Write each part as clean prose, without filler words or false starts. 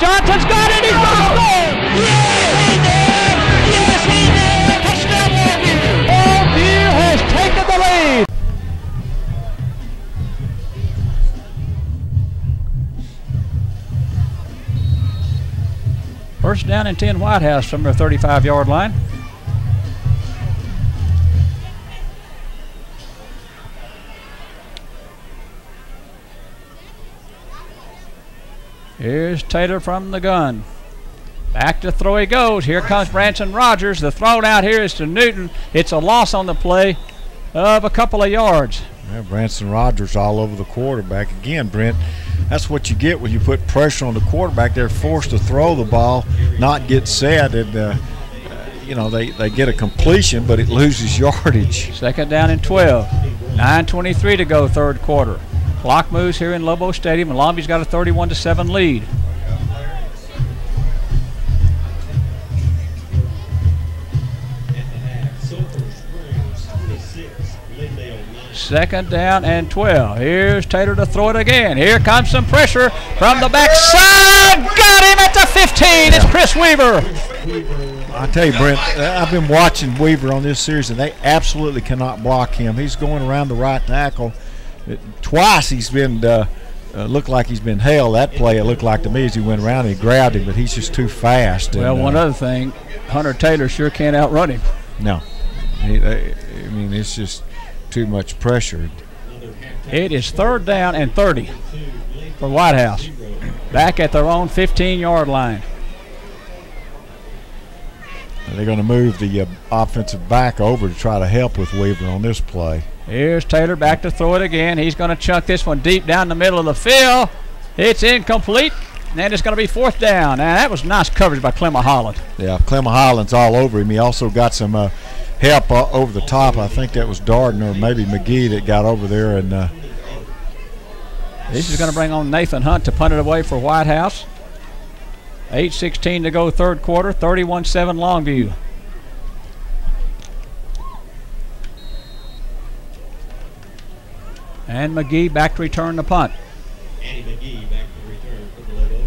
Johnson's got it. He's going to score. Yes, he did. Yes, he did. Touchdown, Longview. Longview has taken the lead. First down and 10, Whitehouse from their 35-yard line. Here's Taylor from the gun. Back to throw he goes. Here comes Branson Rogers. The throw out here is to Newton. It's a loss on the play of a couple of yards. Yeah, Branson Rogers all over the quarterback. Again, Brent, that's what you get when you put pressure on the quarterback. They're forced to throw the ball, not get set, and you know, they get a completion, but it loses yardage. Second down and 12. 9:23 to go, third quarter. Clock moves here in Lobo Stadium, and Longview's got a 31-7 lead. Second down and 12. Here's Taylor to throw it again. Here comes some pressure from the backside. Got him at the 15. It's Chris Weaver. I tell you, Brent, I've been watching Weaver on this series, and they absolutely cannot block him. He's going around the right tackle. Twice he's been looked like he's been held. That play, it looked like to me as he went around and he grabbed him, but he's just too fast. Well, and, one other thing, Hunter Taylor sure can't outrun him. No. I mean, it's just too much pressure. It is third down and 30 for Whitehouse. Back at their own 15-yard line. They're going to move the offensive back over to try to help with Weaver on this play. Here's Taylor back to throw it again. He's going to chuck this one deep down the middle of the field. It's incomplete, and it's going to be fourth down. Now, that was nice coverage by Clemma Holland. Yeah, Clemma Holland's all over him. He also got some help over the top. I think that was Darden or maybe McGee that got over there. And this is going to bring on Nathan Hunt to punt it away for Whitehouse. 8:16 to go, third quarter, 31-7 Longview. And McGee back to return the punt. Andy McGee back to return for the Lobos.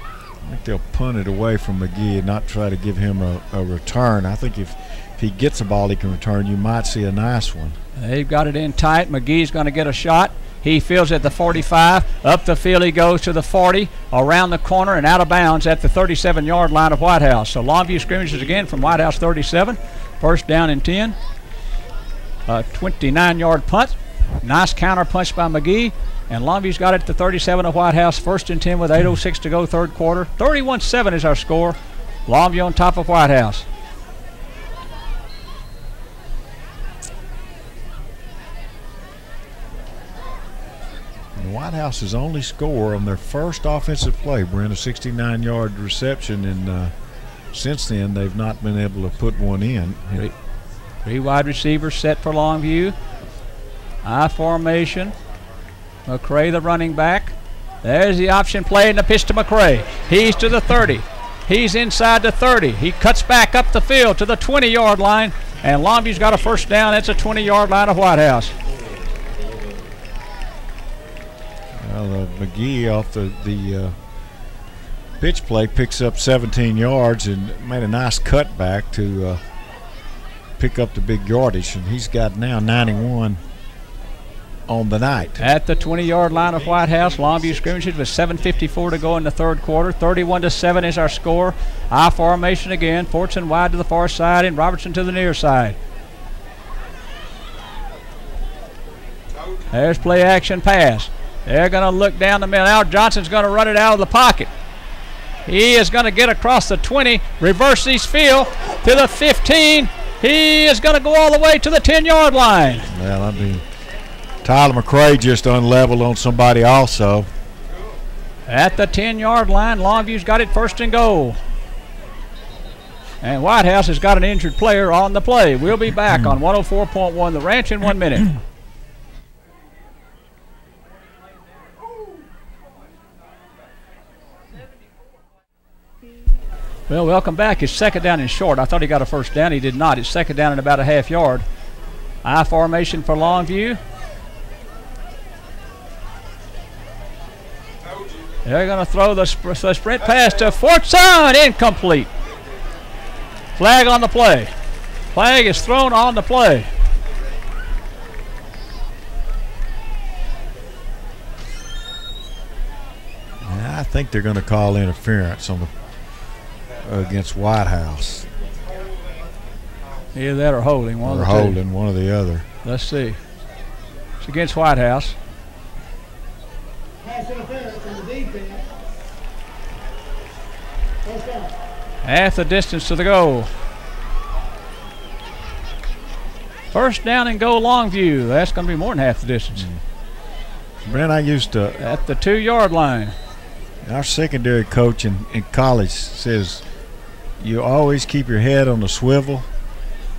I think they'll punt it away from McGee and not try to give him a return. I think if he gets a ball he can return, you might see a nice one. They've got it in tight. McGee's going to get a shot. He fields at the 45. Up the field he goes to the 40, around the corner and out of bounds at the 37-yard line of Whitehouse. So Longview scrimmages again from Whitehouse 37. First down and 10. A 29-yard punt. Nice counter punch by McGee. And Longview's got it at the 37 of Whitehouse. First and 10 with 8:06 to go, third quarter. 31-7 is our score. Longview on top of Whitehouse. And Whitehouse's only score on their first offensive play, Brent, a 69-yard reception, and since then they've not been able to put one in. Three wide receivers set for Longview. I formation. McCray, the running back. There's the option play and the pitch to McCray. He's to the 30. He's inside the 30. He cuts back up the field to the 20-yard line, and Longview's got a first down. It's a 20-yard line of Whitehouse. Well, McGee off the pitch play picks up 17 yards and made a nice cutback to pick up the big yardage, and he's got now 91 on the night. At the 20-yard line of Whitehouse, Longview scrimmages with 7:54 to go in the third quarter. 31-7 is our score. I formation again. Fortson wide to the far side and Robertson to the near side. There's play action pass. They're going to look down the middle. Now Johnson's going to run it out of the pocket. He is going to get across the 20, reverse his field to the 15. He is going to go all the way to the 10-yard line. Well, I mean, Tyler McCray just unleveled on somebody also. At the 10-yard line, Longview's got it first and goal. And Whitehouse has got an injured player on the play. We'll be back on 104.1 The Ranch in 1 minute. Well, welcome back. It's second down and short. I thought he got a first down. He did not. It's second down and about a half yard. I formation for Longview. They're going to throw the sprint pass to Fortson. Incomplete. Flag on the play. Flag is thrown on the play. I think they're going to call interference on against Whitehouse. Either that or holding. Or holding, one or the other. Let's see. It's against Whitehouse. Half the distance to the goal. First down and goal, Longview. That's going to be more than half the distance. Brent, I used to... At the 2-yard line. Our secondary coach in college says you always keep your head on the swivel.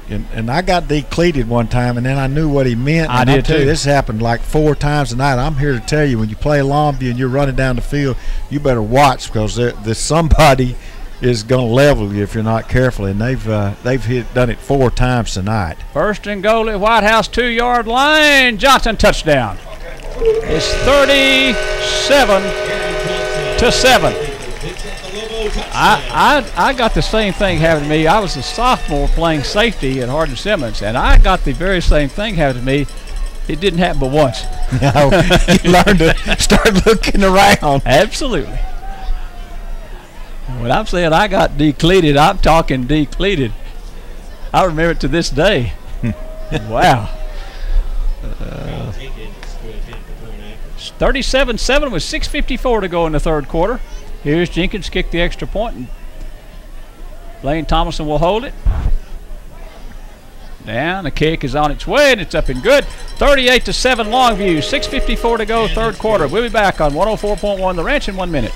And I got decleated one time, and then I knew what he meant. I did too. This happened like 4 times tonight. I'm here to tell you, when you play Longview and you're running down the field, you better watch, because there's somebody is going to level you if you're not careful. And they've done it 4 times tonight. First and goal at Whitehouse 2-yard line. Johnson touchdown. It's 37-7. I got the same thing happening to me. I was a sophomore playing safety at Hardin Simmons, and I got the very same thing happening to me. It didn't happen but once. No, you learned to start looking around. Absolutely. When I'm saying I got decleated, I'm talking decleated. I remember it to this day. Wow. It's 37-7 with 6:54 to go in the third quarter. Here's Jenkins, kick the extra point, and Lane Thomason will hold it. Down, the kick is on its way, and it's up and good. 38-7 Longview, 6:54 to go, third quarter. We'll be back on 104.1 The Ranch in 1 minute.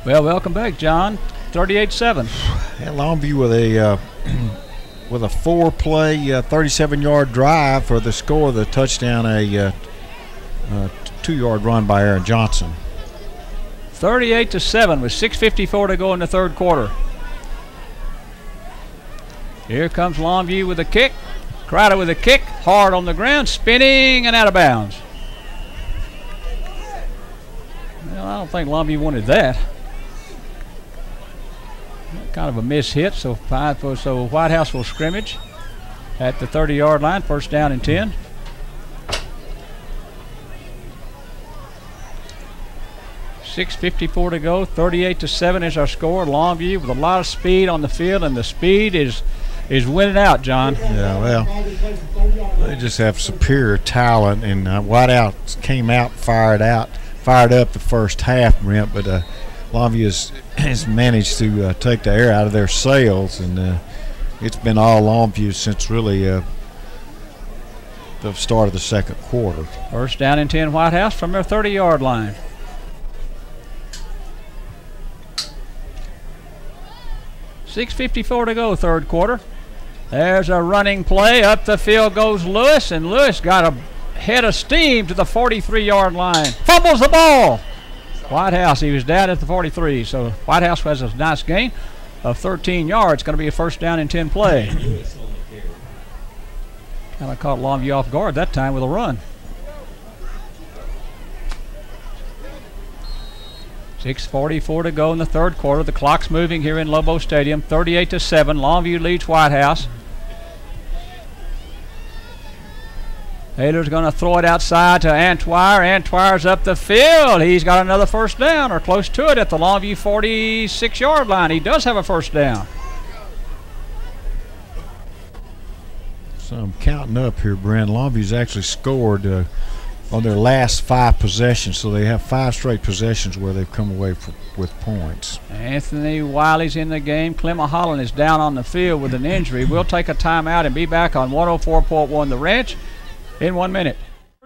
Well, welcome back, John. 38-7. Yeah, Longview with a 4-play, 37-yard drive for the score of the touchdown, a 2-yard run by Aaron Johnson. 38-7 with 6:54 to go in the third quarter. Here comes Longview with a kick. Crowder with a kick, hard on the ground, spinning and out of bounds. Well, I don't think Longview wanted that. Kind of a miss hit, so Whitehouse will scrimmage at the 30-yard line, first down and 10. .654 to go, 38-7 is our score. Longview with a lot of speed on the field, and the speed is winning out, John. Yeah, well, they just have superior talent, and Whitehouse came out, fired up the first half, Brent, but Longview has managed to take the air out of their sails, and it's been all Longview since really the start of the second quarter. First down and 10 Whitehouse from their 30-yard line. .654 to go, third quarter. There's a running play. Up the field goes Lewis, and Lewis got a head of steam to the 43-yard line. Fumbles the ball. Whitehouse, he was down at the 43, so Whitehouse has a nice gain of 13 yards. Going to be a first down and 10 play. Kind of caught Longview off guard that time with a run. 6:44 to go in the third quarter. The clock's moving here in Lobo Stadium. 38-7. Longview leads Whitehouse. Taylor's going to throw it outside to Antwire. Antwire's up the field. He's got another first down, or close to it, at the Longview 46-yard line. He does have a first down. So I'm counting up here, Brent. Longview's actually scored on their last 5 possessions, so they have 5 straight possessions where they've come away with points. Anthony Wiley's in the game. Clement Holland is down on the field with an injury. We'll take a timeout and be back on 104.1 The Ranch in 1 minute.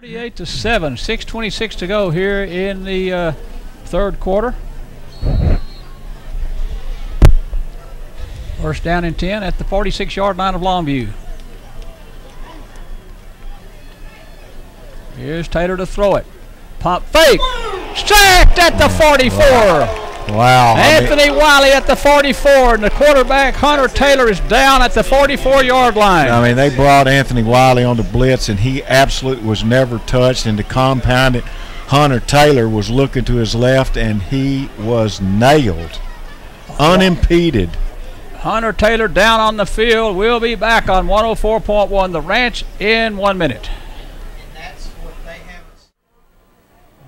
38-7, 6:26 to go here in the third quarter. First down and 10 at the 46-yard line of Longview. Here's Taylor to throw it. Pump fake. Sacked at the 44. Wow. Anthony Wiley at the 44, and the quarterback, Hunter Taylor, is down at the 44-yard line. I mean, they brought Anthony Wiley on the blitz, and he absolutely was never touched. And to compound it, Hunter Taylor was looking to his left, and he was nailed, unimpeded. Hunter Taylor down on the field. We'll be back on 104.1 The Ranch in 1 minute. That's what they have.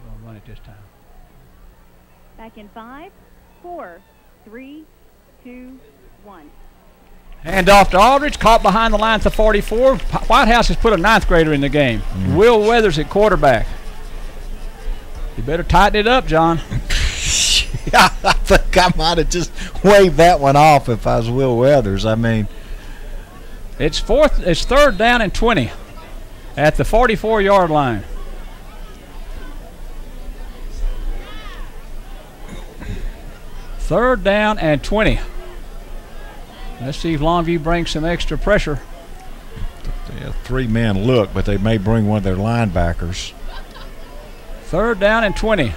We'll run it this time. Back in 5, 4, 3, 2, 1. Hand off to Aldridge, caught behind the line at the 44. Whitehouse has put a 9th grader in the game. Will Weathers at quarterback. You better tighten it up, John. I think I might have just waved that one off if I was Will Weathers. I mean, It's 3rd down and 20 at the 44-yard line. Third down and 20. Let's see if Longview brings some extra pressure. they have 3-man look, but they may bring one of their linebackers. 3rd down and 20.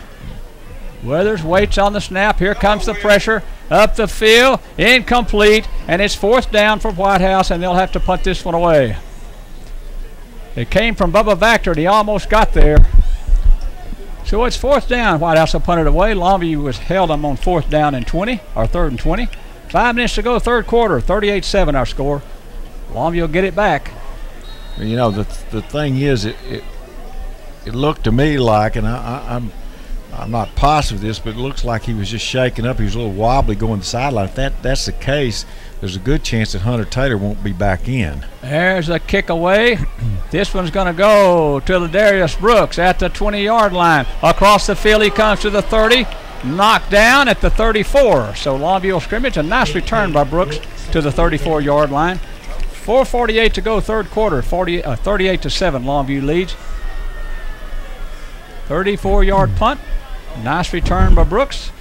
Weathers waits on the snap. Here comes the pressure. Up the field. Incomplete. And it's 4th down for Whitehouse, and they'll have to punt this one away. It came from Bubba Vactor, and he almost got there. So it's 4th down. Whitehouse will punt it away. Longview was held them on 4th down and 20, or 3rd and 20. 5 minutes to go, 3rd quarter. 38-7 our score. Longview will get it back. You know, the thing is, it looked to me like, and I'm not positive of this, but it looks like he was just shaking up. He was a little wobbly going to the sideline. If that's the case, there's a good chance that Hunter Taylor won't be back in. There's a kick away. This one's going to go to Ladarius Brooks at the 20-yard line. Across the field he comes to the 30. Knocked down at the 34. So Longview scrimmage. A nice return by Brooks to the 34-yard line. 4:48 to go, 3rd quarter. 38-7 Longview leads. 34-yard punt. Nice return by Brooks.